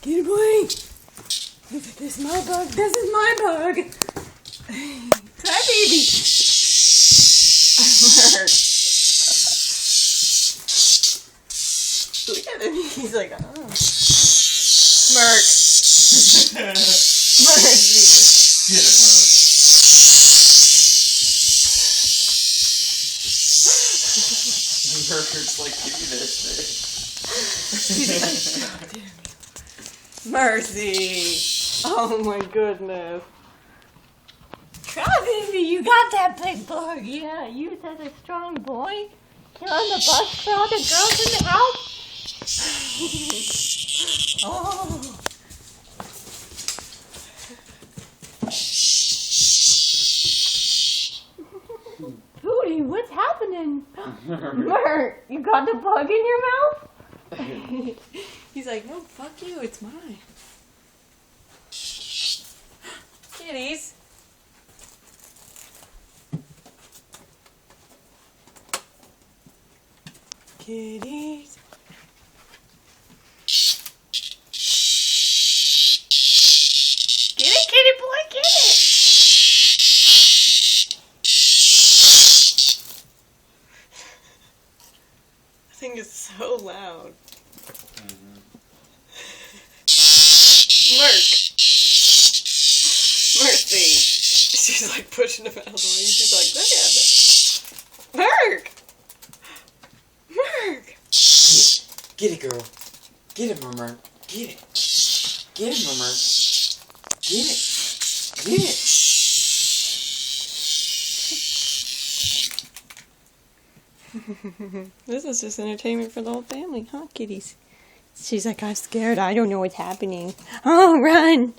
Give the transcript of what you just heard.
Get away! This is my bug. This is my bug. Cry, baby. Look at him. He's like, oh. Smirk. Mercy. Get it, Merc. Merc's like, give me this thing. Mercy. Oh my goodness. Try, baby, you got that big bug. Yeah, you as a strong boy. Get on the bus for all the girls in the house. Oh. Hootie, what's happening? Mert, you got the bug in your mouth? He's like, no, fuck you, it's mine. Kitties. Kitties. Get it, kitty boy, get it. I think it's so loud. Merc. Mercy. She's like pushing him out of the way. She's like, look at it. Merc. Merc. Get it, girl. Get it, Merc. Get it. Get it, Merc. Get it. Get it. This is just entertainment for the whole family, huh, kitties? She's like, I'm scared. I don't know what's happening. Oh, run.